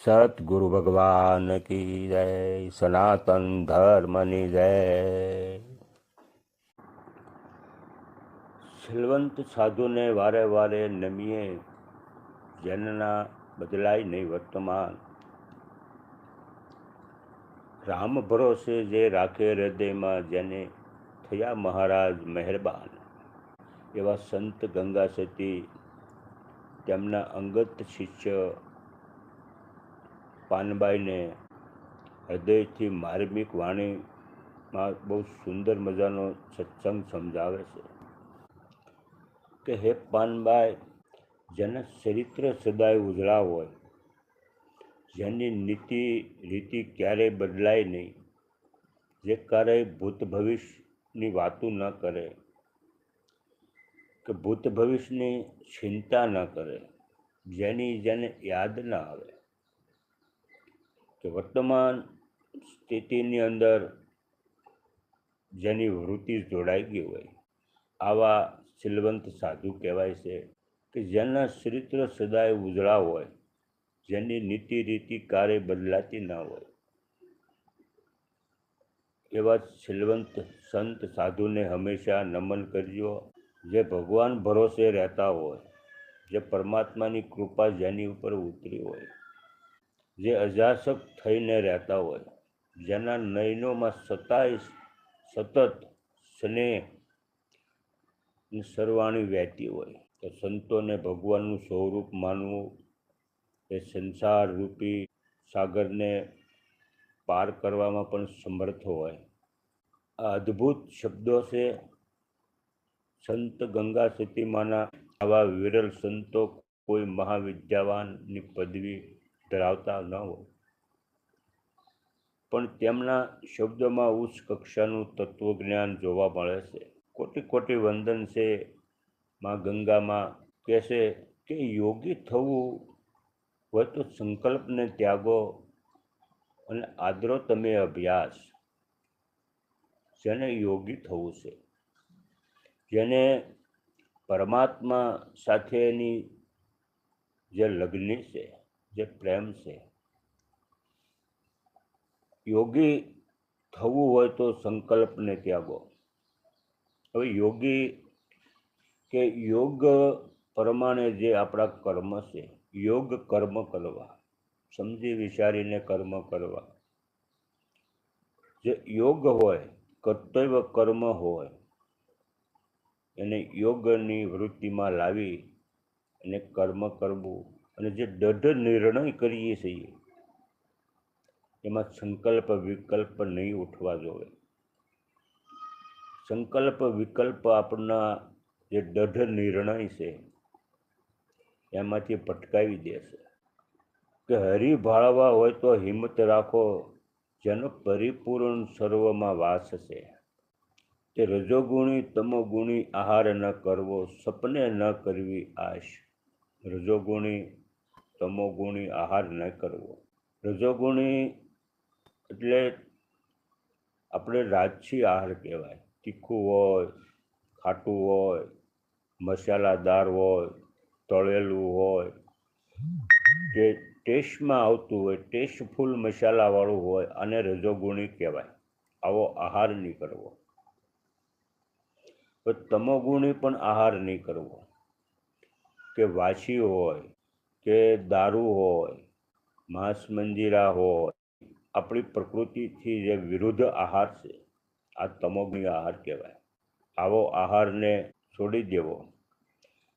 સતગુરુ ભગવાન કી જય, સનાતન ધર્મની જય। શીલવંત સાધુને વારે વારે નમીએ, જનના બદલાય નહીં વર્તમાન। રામ ભરોસે જે રાખે હૃદયમાં, જેને થયા મહારાજ મહેરબાન। એવા સંત ગંગા સતી તેમના અંગત શિષ્ય પાનબાઈને હૃદયથી માર્મિક વાણીમાં બહુ સુંદર મજાનો સત્સંગ સમજાવે છે કે હે પાનબાઈ, જેના ચરિત્ર સદાય ઉજળા હોય, જેની નીતિ રીતિ ક્યારેય બદલાય નહીં, જે ક્યારેય ભૂત ભવિષ્યની વાતો ન કરે કે ભૂત ભવિષ્યની ચિંતા ન કરે, જેને યાદ ના આવે કે વર્તમાન સ્થિતિની અંદર જેની વૃત્તિ જોડાઈ ગઈ હોય, આવા શીલવંત સાધુ કહેવાય છે કે જેના ચરિત્ર સદાય ઉજળા હોય, જેની નીતિ રીતિ ક્યારેય બદલાતી ના હોય, એવા શીલવંત સંત સાધુને હંમેશા નમન કરજો, જે ભગવાન ભરોસે રહેતા હોય, જે પરમાત્માની કૃપા જેની ઉપર ઉતરી હોય, જે અજાસક થઈને રહેતા હોય, જેના નયનોમાં સતત સ્નેહ સરવાણી વહેતી હોય, તો સંતોને ભગવાનનું સ્વરૂપ માનવું એ સંસાર રૂપી સાગરને પાર કરવામાં પણ સમર્થ હોય। આ અદ્ભુત શબ્દો છે સંત ગંગા સતીમાના। આવા વિરલ સંતો કોઈ મહાવિદ્યાવાનની પદવી ધરાવતા ન હોય, પણ તેમના શબ્દોમાં ઉચ્ચ કક્ષાનું તત્વજ્ઞાન જોવા મળે છે। કોટી કોટી વંદન છે માં ગંગામાં કહેશે કે યોગી થવું હોય તો સંકલ્પને ત્યાગો અને આદરો તમે અભ્યાસ। જેને યોગી થવું છે, જેને પરમાત્મા સાથેની જે લગ્ન છે, જે પ્રેમ છે, યોગી થવું હોય તો સંકલ્પને ત્યાગો। હવે યોગી કે યોગ પ્રમાણે જે આપણા કર્મ છે, યોગ કર્મ કરવા, સમજી વિચારીને કર્મ કરવા, જે યોગ હોય, કર્તવ્ય કર્મ હોય, એને યોગની વૃત્તિમાં લાવી અને કર્મ કરવું, અને જે દૃઢ નિર્ણય કરીએ છીએ એમાં સંકલ્પ વિકલ્પ નહીં ઉઠવા જોવે। સંકલ્પ વિકલ્પ આપણા જે દૃઢ નિર્ણય છે એમાંથી ભટકાવી દેશે કે હરિ ભાળવા હોય તો હિંમત રાખો, જેનો પરિપૂર્ણ સર્વમાં વાસ છે। તે રજોગુણી તમોગુણી આહાર ન કરવો, સપને ન કરવી આશ। રજોગુણી તમોગુણી આહાર ન કરવો। રજોગુણી એટલે આપણે રાજસી આહાર કહેવાય। તીખું હોય, ખાટું હોય, મસાલાદાર હોય, તળેલું હોય, જે ટેસ્ટમાં આવતું હોય, ટેસ્ટફુલ મસાલાવાળું હોય, અને રજોગુણી કહેવાય। આવો આહાર નહીં કરવો। તો તમોગુણી પણ આહાર નહીં કરવો કે વાસી હોય, કે દારૂ હોય, માંસ મંજીરા હોય, આપણી પ્રકૃતિથી જે વિરુદ્ધ આહાર છે, આ તમોગુણી આહાર કહેવાય। આવો આહારને છોડી દેવો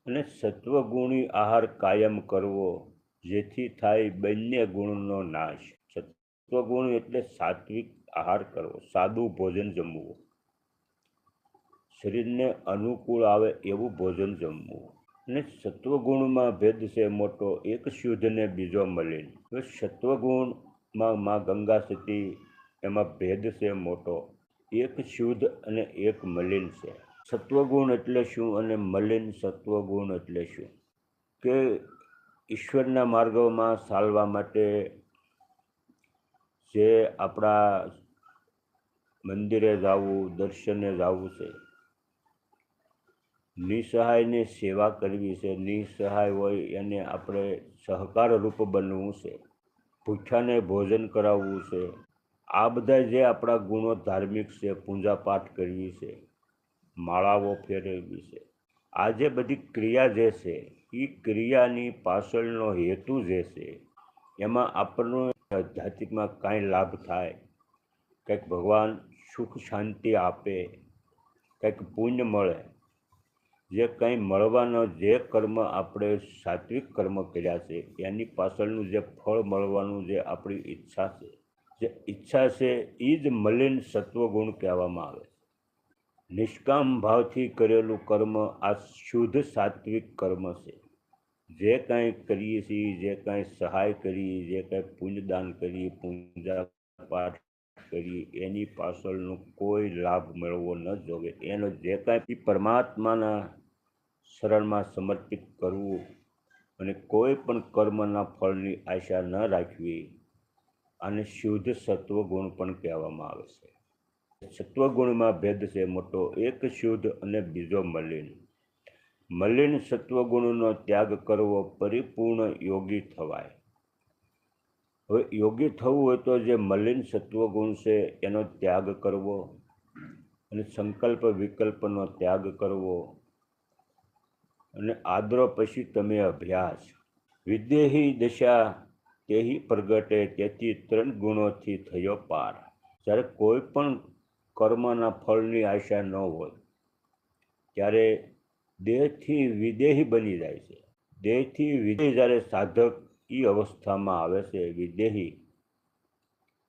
અને સત્વગુણી આહાર કાયમ કરવો, જેથી થાય બંને ગુણનો નાશ। સત્વગુણ એટલે સાત્વિક આહાર કરવો, સાદું ભોજન જમવું, શરીરને અનુકૂળ આવે એવું ભોજન જમવું। અને સત્વગુણમાં ભેદ છે મોટો, એક શુદ્ધ ને બીજો મલિન। હવે સત્વગુણમાં માં ગંગા સતી એમાં ભેદ છે મોટો, એક શુદ્ધ અને એક મલિન છે। સત્વગુણ એટલે શું અને મલિન સત્વગુણ એટલે શું? કે ઈશ્વરના માર્ગોમાં ચાલવા માટે જે આપણા મંદિરે જવું, દર્શને જવું છે, નિસહાયની સેવા કરવી છે, નિસહાય હોય એને આપણે સહકાર રૂપ બનવું છે, ભૂખ્યાને ભોજન કરાવવું છે, આ બધા જે આપણા ગુણો ધાર્મિક છે, પૂજાપાઠ કરવી છે, માળાઓ ફેરવવી છે, આ જે બધી ક્રિયા જે છે એ ક્રિયાની પાછળનો હેતુ જે છે એમાં આપણને આધ્યાત્મિકમાં કાંઈ લાભ થાય, કંઈક ભગવાન સુખ શાંતિ આપે, કંઈક પુણ્ય મળે, જે કંઈ મળવાનો જે કર્મ આપણે સાત્વિક કર્મ કર્યા છે એની પાછળનું જે ફળ મળવાનું જે આપણી ઈચ્છા છે, જે ઈચ્છા છે એ જ મલિન સત્વગુણ કહેવામાં આવે. નિષ્કામ ભાવથી કરેલું કર્મ આ શુદ્ધ સાત્વિક કર્મ છે. જે કાંઈ કરીએ છીએ, જે કાંઈ સહાય કરીએ, જે કાંઈ પુણ્યદાન કરીએ, પૂજા પાઠ કરીએ, એની પાછળનો કોઈ લાભ મેળવવો ન જોવે. એનો જે કાંઈ પરમાત્માના શરણમાં સમર્પિત કરવું અને કોઈ પણ કર્મના ફળની આશા ન રાખવી, આને શુદ્ધ સત્વગુણ પણ કહેવામાં આવે છે. સત્વગુણમાં ભેદ છે મોટો, એક શુદ્ધ અને બીજો મલિન. મલિન સત્વગુણનો ત્યાગ કરવો પરિપૂર્ણ યોગી થવાય. હવે યોગી થવું હોય તો જે મલિન સત્વગુણ છે એનો ત્યાગ કરવો અને સંકલ્પ વિકલ્પનો ત્યાગ કરવો અને આદરો પછી તમે અભ્યાસ. વિદેહી દશા તેહી પ્રગટે, તેથી 3 ગુણોથી થયો પાર. જ્યારે કોઈ પણ કર્મના ફળની આશા ન હોય ત્યારે દેહથી વિદેહી બની જાય છે. દેહથી વિદેહી જ્યારે સાધક એ અવસ્થામાં આવે છે વિદેહી,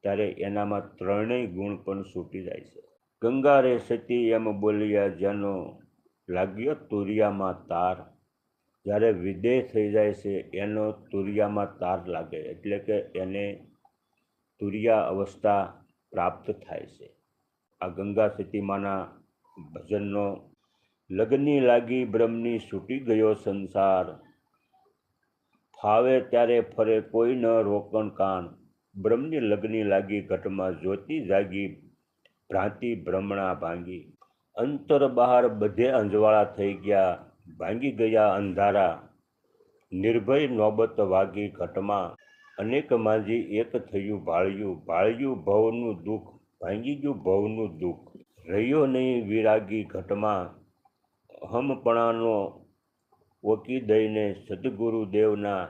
ત્યારે એનામાં 3 ગુણ પણ છૂટી જાય છે. ગંગા રે સતી એમ બોલ્યા જેનો લાગ્યો તુરિયામાં તાર. જ્યારે વિદેહ થઈ જાય છે એનો તુરિયામાં તાર લાગે, એટલે કે એને તુરિયા અવસ્થા પ્રાપ્ત થાય છે. આ ગંગા સતીમાના ભજનનો લગ્ની લાગી બ્રહ્મની છૂટી ગયો સંસાર. ફાવે ત્યારે ફરે કોઈ ન રોકણ કાન. બ્રહ્મની લગ્ની લાગી ઘટમાં જ્યોતિ જાગી, ભ્રાંતિ ભ્રમણા ભાંગી. અંતર બહાર બધે અંજવાળા થઈ ગયા, ભાંગી ગયા અંધારા. નિર્ભય નોબત વાગી ઘટમાં, અનેક માંજી એક થયું ભાળ્યું. ભાળ્યું ભવનું દુઃખ, ભાંગી ગયું ભવનું દુઃખ. રહ્યો નહીં વિરાગી ઘટમાં, અહમપણાનો ઓકી દઈને સદગુરુદેવના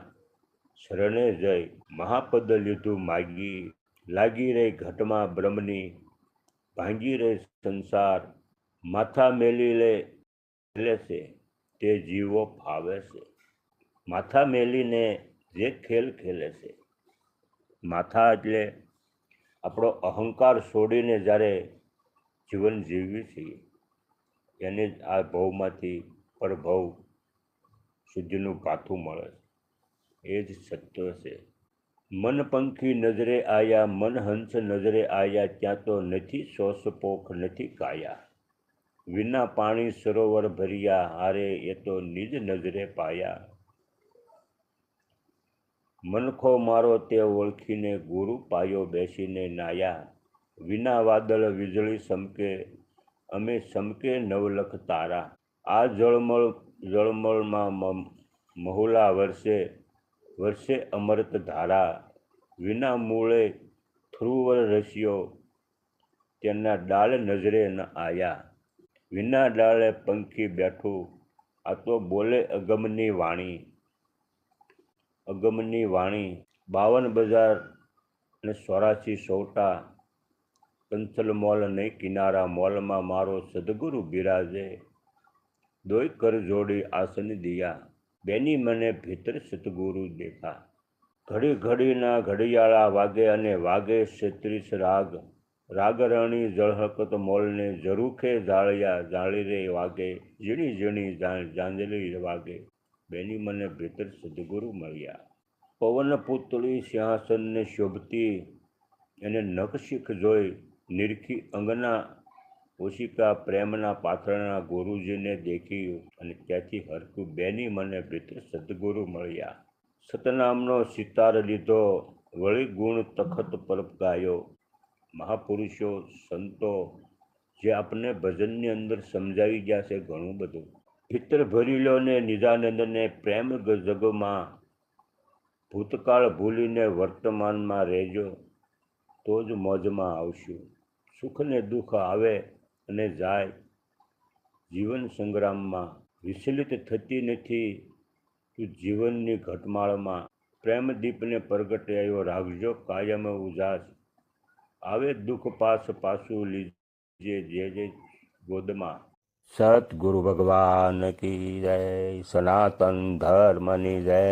શરણે જઈ. મહાપદ લીધું માગી, લાગી રહી ઘટમાં બ્રહ્મની, ભાંગી રહી સંસાર. માથા મેલી લે છે તે જીવો ફાવે છે. માથા મેલીને જે ખેલ ખેલે છે, માથા એટલે આપણો અહંકાર છોડીને જ્યારે જીવન જીવીએ છીએ એને જ આ ભવમાંથી પરભવ સુધીનું પાથું મળે છે. એ જ સત્ય છે. મન પંખી નજરે આયા, મન હંસ નજરે આયા, ત્યાં તો નથી શોષપોખ નથી કાયા. વિના પાણી સરોવર ભર્યા, હારે એ તો નિજ નજરે પાયા. મનખો મારો તે ઓળખીને, ગુરુ પાયો બેસીને નાયા. વિના વાદળ વીજળી સમકે, અમે સમકે નવલખ તારા. આ જળમળમાં મહુલા વર્ષે, વર્ષે અમૃત ધારા. વિના મૂળે થ્રુવર રસ્યો, તેના ડાળ નજરે ન આયા. વિના ડાળે પંખી બેઠું, આ તો બોલે અગમની વાણી. અગમની વાણી. 52 બજાર અને 84 સોટા, કંચલ મોલ નહીં કિનારા. મોલમાં મારો સદગુરુ બિરાજે, દોય કર જોડી આસન દિયા. બેની મને ભીતર સતગુરુ દેખા. ઘડી ઘડીના ઘડિયાળા વાગે અને વાગે 36 રાગ. રાગરણી જળહકત મોલને, ઝરૂખે ઝાળિયા ઝાળી રે વાગે. ઝીણી ઝીણી ઝાંઝલી વાગે, બેની મને ભીતર સદગુરુ મળ્યા. પવન પૂતળી સિંહાસનને શોભતી, એને નખશીખ જોઈ નિરખી અંગના ઓશિકા. પ્રેમના પાથરણા ગુરુજીને દેખી, અને ત્યાંથી હરખું બેની મને ભીતર સદગુરુ મળ્યા. સતનામનો સિતાર લીધો, વળી ગુણ તખત પર ગાયો. મહાપુરુષો સંતો જે આપણને ભજનની અંદર સમજાવી ગયા છે ઘણું બધું. ભીતર ભરી લો ને નિજાનંદને, પ્રેમ જગમાં ભૂતકાળ ભૂલીને વર્તમાનમાં રહેજો તો જ મોજમાં આવશું. સુખ ને દુઃખ આવે અને જાય, જીવન સંગ્રામમાં વિચલિત થતી નથી તું જીવનની ઘટમાળમાં. પ્રેમ દીપને પ્રગટાયો રાખજો કાયમ ઉજાસ, આવે દુઃખ પાછું લીજે જે ગોદમાં. સતગુરુ ભગવાન કી જય, સનાતન ધર્મની જય.